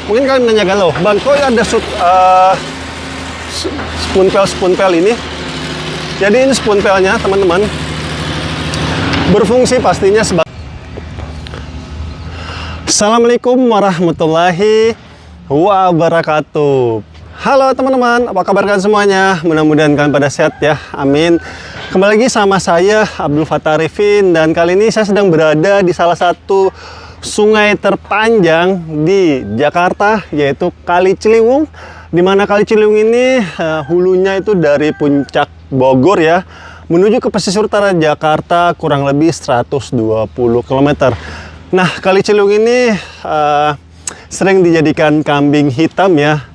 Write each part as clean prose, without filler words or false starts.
Mungkin kalian nanya galau, Bang, kok ada spoon pel ini? Jadi ini spoon pelnya, teman-teman, berfungsi pastinya sebagai... Assalamualaikum warahmatullahi wabarakatuh. Halo teman-teman, apa kabar kalian semuanya? Mudah-mudahan kalian pada sehat ya, amin. Kembali lagi sama saya Abdul Fattah Arifin, dan kali ini saya sedang berada di salah satu sungai terpanjang di Jakarta, yaitu Kali Ciliwung. Di mana Kali Ciliwung ini hulunya itu dari puncak Bogor ya, menuju ke pesisir utara Jakarta kurang lebih 120 km. Nah, Kali Ciliwung ini sering dijadikan kambing hitam ya,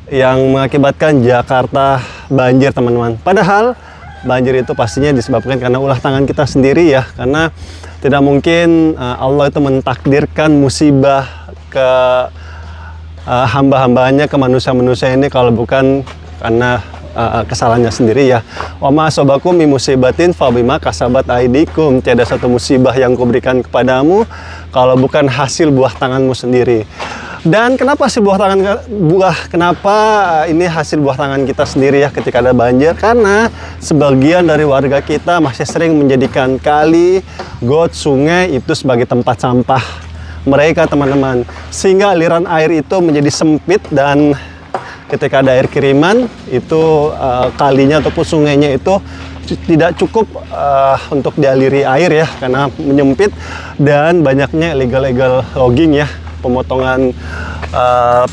yang mengakibatkan Jakarta banjir, teman-teman. Padahal banjir itu pastinya disebabkan karena ulah tangan kita sendiri ya, karena tidak mungkin Allah itu mentakdirkan musibah ke hamba-hambanya, ke manusia-manusia ini kalau bukan karena kesalahannya sendiri ya. Wa ma asobakum min musibatin fa bima kasabat aidikum. Tiada satu musibah yang kuberikan kepadamu kalau bukan hasil buah tanganmu sendiri. Dan kenapa sih kenapa ini hasil buah tangan kita sendiri ya ketika ada banjir? Karena sebagian dari warga kita masih sering menjadikan kali, got, sungai itu sebagai tempat sampah mereka, teman-teman. Sehingga aliran air itu menjadi sempit, dan ketika ada air kiriman itu kalinya ataupun sungainya itu tidak cukup untuk dialiri air ya, karena menyempit dan banyaknya illegal logging ya, pemotongan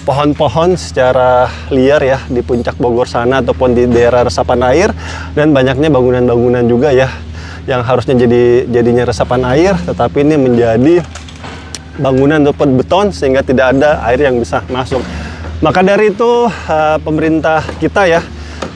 pohon-pohon secara liar ya di puncak Bogor sana ataupun di daerah resapan air, dan banyaknya bangunan-bangunan juga ya yang harusnya jadinya resapan air, tetapi ini menjadi bangunan ataupun beton sehingga tidak ada air yang bisa masuk. Maka dari itu pemerintah kita ya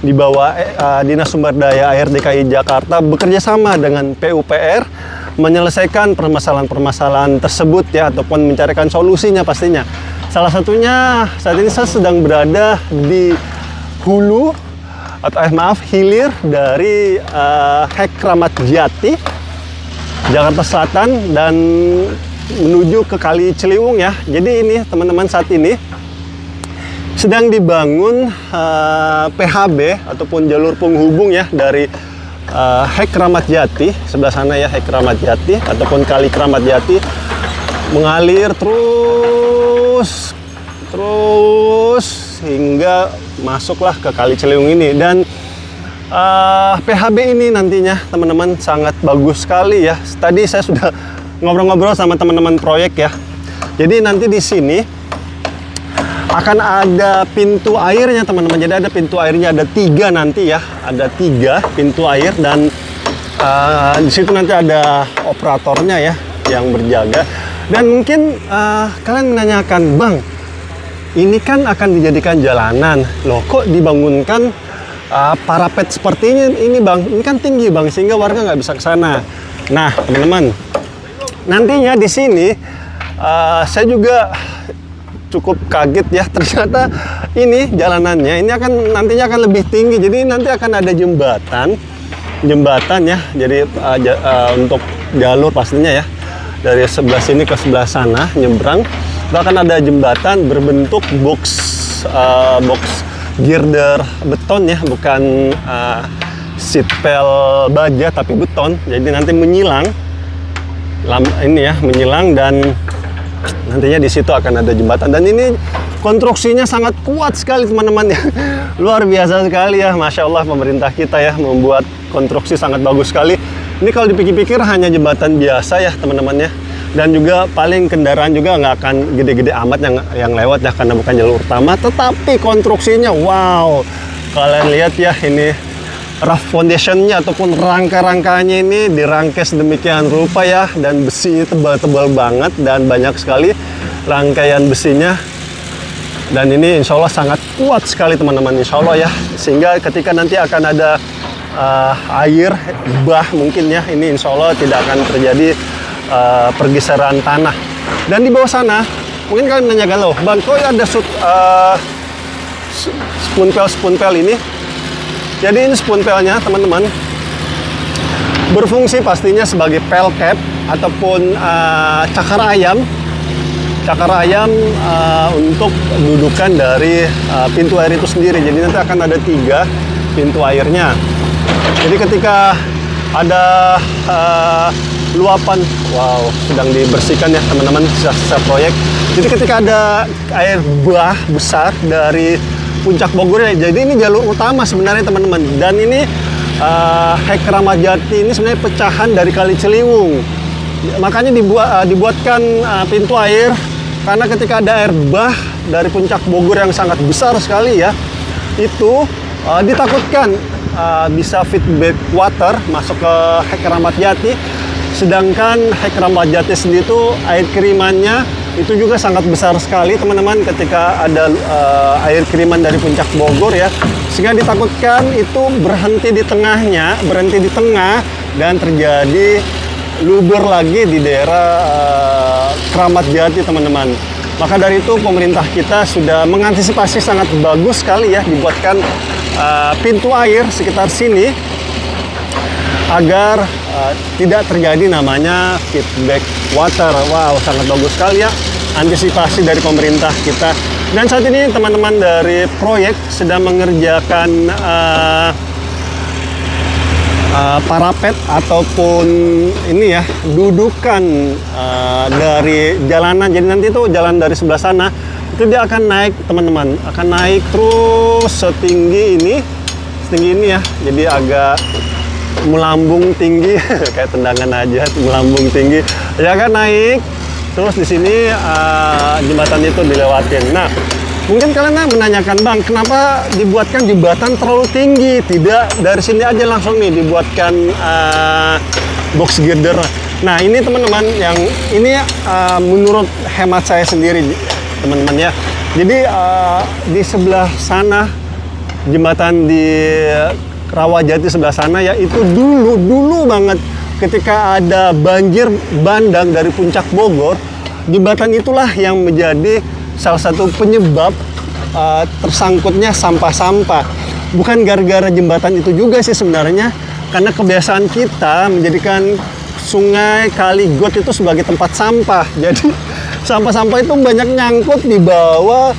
di bawah Dinas Sumber Daya Air DKI Jakarta bekerja sama dengan PUPR menyelesaikan permasalahan-permasalahan tersebut ya, ataupun mencarikan solusinya pastinya. Salah satunya saat ini saya sedang berada di hulu atau hilir dari Hek Kramat Jati, Jakarta Selatan, dan menuju ke Kali Ciliwung ya. Jadi ini teman-teman, saat ini sedang dibangun PHB ataupun jalur penghubung ya dari Hek Kramat Jati sebelah sana ya, Hek Kramat Jati ataupun Kali Kramat Jati, mengalir terus hingga masuklah ke Kali Ciliwung ini. Dan PHB ini nantinya teman-teman sangat bagus sekali ya. Tadi saya sudah ngobrol-ngobrol sama teman-teman proyek ya. Jadi nanti di sini akan ada pintu airnya, teman-teman. Jadi ada pintu airnya, ada 3 nanti ya, ada 3 pintu air, dan di situ nanti ada operatornya ya yang berjaga. Dan mungkin kalian menanyakan, Bang, ini kan akan dijadikan jalanan, loh kok dibangunkan parapet seperti ini Bang? Ini kan tinggi Bang, sehingga warga nggak bisa ke sana. Nah teman-teman, nantinya di sini saya juga cukup kaget ya, ternyata ini jalanannya ini nantinya akan lebih tinggi. Jadi nanti akan ada jembatan ya, jadi untuk jalur pastinya ya, dari sebelah sini ke sebelah sana nyebrang, itu akan ada jembatan berbentuk box girder beton ya, bukan seatbelt baja tapi beton. Jadi nanti menyilang dan nantinya di situ akan ada jembatan. Dan ini konstruksinya sangat kuat sekali teman-teman ya, luar biasa sekali ya, Masya Allah pemerintah kita ya membuat konstruksi sangat bagus sekali. Ini kalau dipikir-pikir hanya jembatan biasa ya teman-teman ya, dan juga paling kendaraan juga nggak akan gede-gede amat yang lewat ya, karena bukan jalur utama. Tetapi konstruksinya wow, kalian lihat ya, ini rough foundationnya ataupun rangka-rangkanya ini dirangkai sedemikian rupa ya, dan besi tebal-tebal banget dan banyak sekali rangkaian besinya. Dan ini insya Allah sangat kuat sekali teman-teman, insya Allah ya, sehingga ketika nanti akan ada air bah mungkin ya, ini insya Allah tidak akan terjadi pergeseran tanah. Dan di bawah sana mungkin kalian nanya galau, Bang, kok ada spoon pel ini? Jadi ini spoon pelnya teman-teman berfungsi pastinya sebagai pel cap ataupun cakar ayam cakar ayam untuk dudukan dari pintu air itu sendiri. Jadi nanti akan ada 3 pintu airnya. Jadi ketika ada luapan, wow, sedang dibersihkan ya teman-teman, sisa-sisa proyek. Jadi ketika ada air bah besar dari Puncak Bogor ya, jadi ini jalur utama sebenarnya teman-teman. Dan ini Hek Kramat Jati ini sebenarnya pecahan dari Kali Ciliwung. Makanya dibuatkan pintu air, karena ketika ada air bah dari Puncak Bogor yang sangat besar sekali ya, itu ditakutkan bisa feedback water masuk ke Hek Kramat Jati. Sedangkan Hek Kramat Jati sendiri itu air kirimannya itu juga sangat besar sekali teman-teman, ketika ada air kiriman dari Puncak Bogor ya, sehingga ditakutkan itu berhenti di tengah dan terjadi luber lagi di daerah Kramat Jati teman-teman. Maka dari itu pemerintah kita sudah mengantisipasi sangat bagus sekali ya, dibuatkan pintu air sekitar sini agar tidak terjadi namanya feedback water. Wow, sangat bagus sekali ya antisipasi dari pemerintah kita. Dan saat ini teman-teman dari proyek sedang mengerjakan parapet ataupun ini ya, dudukan dari jalanan. Jadi nanti itu jalan dari sebelah sana itu dia akan naik teman-teman, akan naik terus setinggi ini ya. Jadi agak melambung tinggi kayak tendangan aja, melambung tinggi ya kan, naik terus di sini jembatan itu dilewatin. Nah, mungkin kalian menanyakan, Bang, kenapa dibuatkan jembatan terlalu tinggi? Tidak dari sini aja langsung nih dibuatkan box girder. Nah, ini teman-teman, yang ini menurut hemat saya sendiri teman-teman ya. Jadi di sebelah sana, jembatan di Rawajati sebelah sana ya, itu dulu banget ketika ada banjir bandang dari Puncak Bogor, jembatan itulah yang menjadi salah satu penyebab tersangkutnya sampah-sampah. Bukan gara-gara jembatan itu juga sih sebenarnya, karena kebiasaan kita menjadikan sungai, kali, got itu sebagai tempat sampah. Jadi sampah-sampah itu banyak nyangkut di bawah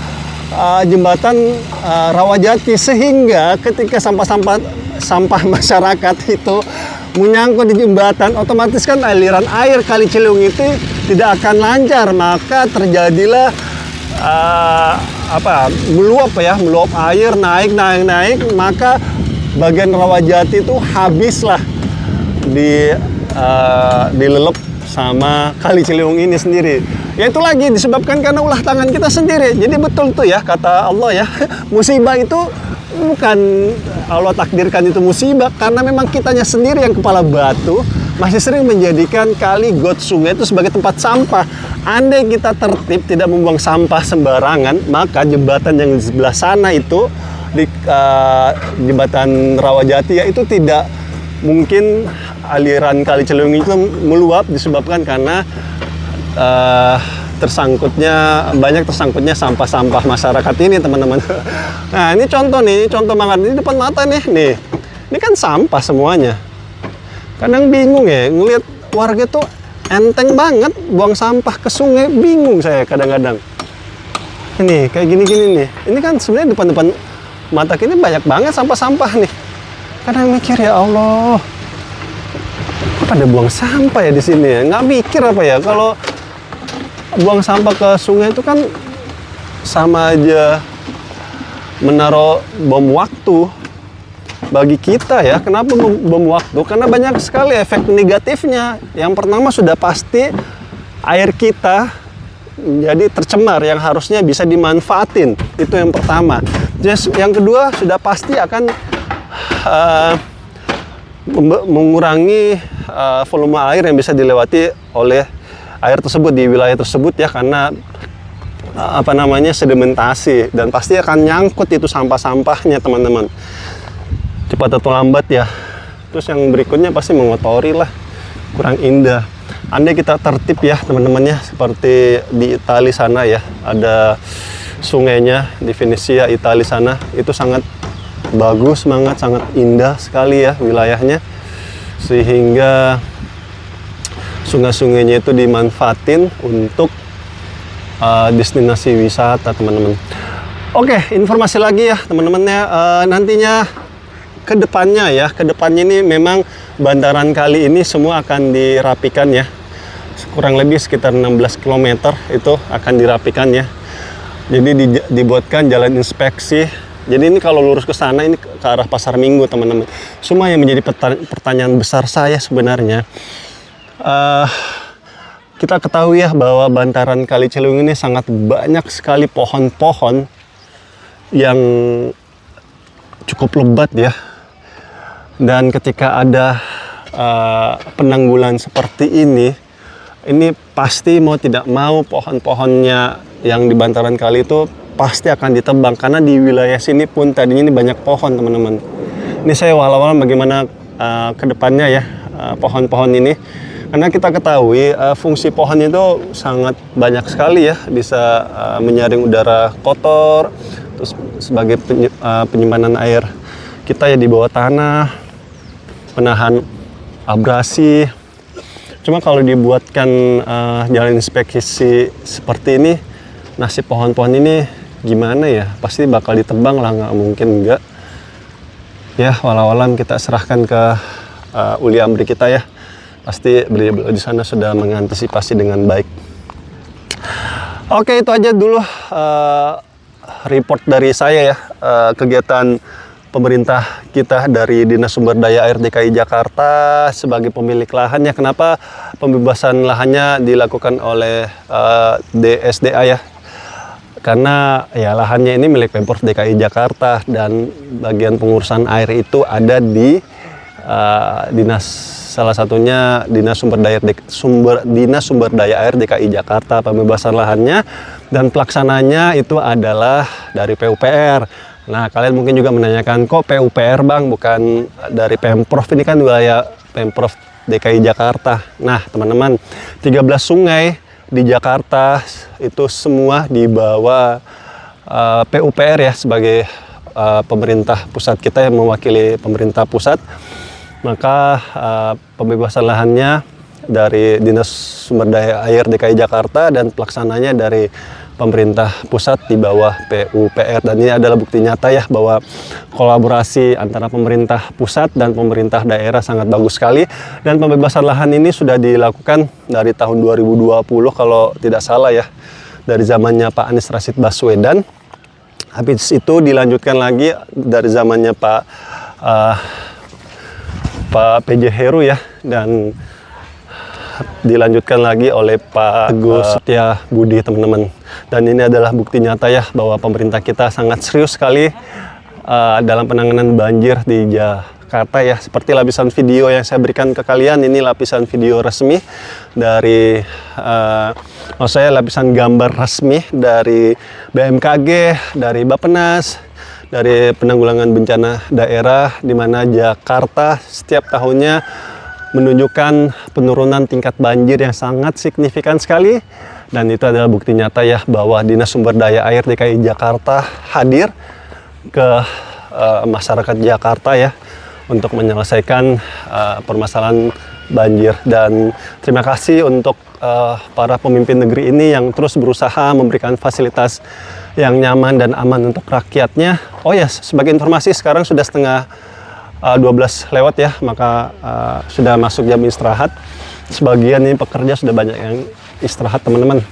jembatan Rawajati, sehingga ketika sampah masyarakat itu menyangkut di jembatan, otomatis kan aliran air Kali Ciliwung itu tidak akan lancar, maka terjadilah meluap air, naik, maka bagian Rawajati itu habislah dilelep sama Kali Ciliwung ini sendiri. Ya itu lagi disebabkan karena ulah tangan kita sendiri. Jadi betul tuh ya kata Allah ya, musibah itu bukan Allah takdirkan itu musibah, karena memang kitanya sendiri yang kepala batu masih sering menjadikan kali, got, sungai itu sebagai tempat sampah. Andai kita tertib tidak membuang sampah sembarangan, maka jembatan yang di sebelah sana itu di jembatan Rawajati ya, itu tidak mungkin aliran Kali Ciliwung itu meluap, disebabkan karena banyak tersangkutnya sampah-sampah masyarakat ini teman-teman. Nah ini contoh banget, ini depan mata nih. Ini kan sampah semuanya. Kadang bingung ya, ngelihat warga tuh enteng banget buang sampah ke sungai, bingung saya kadang-kadang. Ini kayak gini-gini nih, ini kan sebenarnya depan-depan mata kita banyak banget sampah-sampah nih. Kadang mikir, ya Allah, pada buang sampah ya di sini ya. Nggak mikir apa ya, kalau buang sampah ke sungai itu kan sama aja menaruh bom waktu bagi kita ya. Kenapa bom waktu? Karena banyak sekali efek negatifnya. Yang pertama sudah pasti air kita menjadi tercemar yang harusnya bisa dimanfaatin. Itu yang pertama. Yang kedua sudah pasti akan mengurangi volume air yang bisa dilewati oleh air tersebut di wilayah tersebut ya, karena sedimentasi, dan pasti akan nyangkut itu sampah-sampahnya teman-teman, cepat atau lambat ya. Terus yang berikutnya pasti mengotori lah, kurang indah. Andai kita tertib ya teman-teman ya, seperti di Italia sana ya, ada sungainya di Venesia Italia sana, itu sangat bagus banget, sangat indah sekali ya wilayahnya, sehingga sungai-sungainya itu dimanfaatin untuk destinasi wisata teman-teman. Oke, informasi lagi ya teman-teman ya, nantinya kedepannya ini memang bantaran kali ini semua akan dirapikan ya, kurang lebih sekitar 16 km itu akan dirapikan ya. Jadi dibuatkan jalan inspeksi. Jadi ini kalau lurus ke sana ini ke arah Pasar Minggu teman-teman. Semua yang menjadi pertanyaan besar saya sebenarnya, kita ketahui ya bahwa bantaran Kali Ciliwung ini sangat banyak sekali pohon-pohon yang cukup lebat ya. Dan ketika ada penanggulan seperti ini pasti mau tidak mau pohon-pohonnya yang di bantaran kali itu pasti akan ditebang, karena di wilayah sini pun tadinya ini banyak pohon teman-teman. Ini saya walau-walau bagaimana kedepannya ya pohon-pohon ini, karena kita ketahui fungsi pohon itu sangat banyak sekali ya, bisa menyaring udara kotor, terus sebagai penyimpanan air kita ya di bawah tanah, menahan abrasi. Cuma kalau dibuatkan jalan inspeksi seperti ini, nasib pohon-pohon ini gimana ya? Pasti bakal ditebang lah, nggak mungkin enggak. Ya, walau-walam kita serahkan ke uli amri kita ya. Pasti beliau di sana sudah mengantisipasi dengan baik. Oke, itu aja dulu report dari saya ya, kegiatan pemerintah kita dari Dinas Sumber Daya Air DKI Jakarta sebagai pemilik lahan ya. Kenapa pembebasan lahannya dilakukan oleh DSDA ya? Karena ya lahannya ini milik Pemprov DKI Jakarta dan bagian pengurusan air itu ada di salah satunya Dinas Sumber Daya Air DKI Jakarta. Pembebasan lahannya dan pelaksananya itu adalah dari PUPR. Nah, kalian mungkin juga menanyakan, kok PUPR Bang, bukan dari Pemprov? Ini kan wilayah Pemprov DKI Jakarta. Nah, teman-teman, 13 sungai di Jakarta itu semua di bawah PUPR ya, sebagai pemerintah pusat kita yang mewakili pemerintah pusat. Maka pembebasan lahannya dari Dinas Sumber Daya Air DKI Jakarta dan pelaksananya dari pemerintah pusat di bawah PUPR. Dan ini adalah bukti nyata ya bahwa kolaborasi antara pemerintah pusat dan pemerintah daerah sangat bagus sekali. Dan pembebasan lahan ini sudah dilakukan dari tahun 2020 kalau tidak salah ya, dari zamannya Pak Anies Rashid Baswedan. Habis itu dilanjutkan lagi dari zamannya Pak PJ Heru ya, dan dilanjutkan lagi oleh Pak Teguh Setiabudi teman-teman. Dan ini adalah bukti nyata ya bahwa pemerintah kita sangat serius sekali dalam penanganan banjir di Jakarta ya. Seperti lapisan video yang saya berikan ke kalian, ini lapisan video resmi dari maksud saya lapisan gambar resmi dari BMKG, dari Bappenas, dari penanggulangan bencana daerah, di mana Jakarta setiap tahunnya menunjukkan penurunan tingkat banjir yang sangat signifikan sekali. Dan itu adalah bukti nyata ya bahwa Dinas Sumber Daya Air DKI Jakarta hadir ke masyarakat Jakarta ya untuk menyelesaikan permasalahan banjir. Dan terima kasih untuk para pemimpin negeri ini yang terus berusaha memberikan fasilitas yang nyaman dan aman untuk rakyatnya. Oh ya, sebagai informasi sekarang sudah setengah 12 lewat ya, maka sudah masuk jam istirahat. Sebagian ini pekerja sudah banyak yang istirahat teman-teman.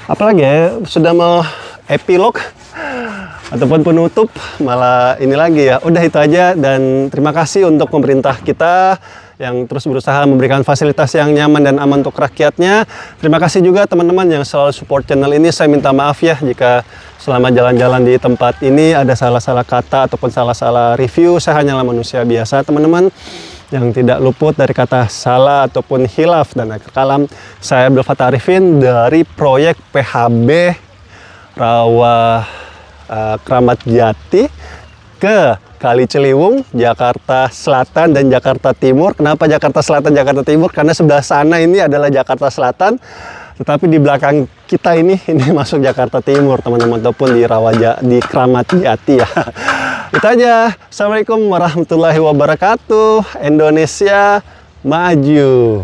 Apalagi ya, sudah mau epilog ataupun penutup, malah ini lagi ya. Udah itu aja, dan terima kasih untuk pemerintah kita yang terus berusaha memberikan fasilitas yang nyaman dan aman untuk rakyatnya. Terima kasih juga teman-teman yang selalu support channel ini. Saya minta maaf ya jika selama jalan-jalan di tempat ini ada salah-salah kata ataupun salah-salah review. Saya hanyalah manusia biasa teman-teman yang tidak luput dari kata salah ataupun hilaf dan akhir kalam. Saya Abdul Fattah Arifin dari proyek PHB Rawa Kramat Jati ke Kali Ciliwung, Jakarta Selatan dan Jakarta Timur. Kenapa Jakarta Selatan, Jakarta Timur? Karena sebelah sana ini adalah Jakarta Selatan, tetapi di belakang kita ini masuk Jakarta Timur, teman-teman, ataupun di Kramat Jati ya. Itu aja. Assalamualaikum warahmatullahi wabarakatuh. Indonesia maju.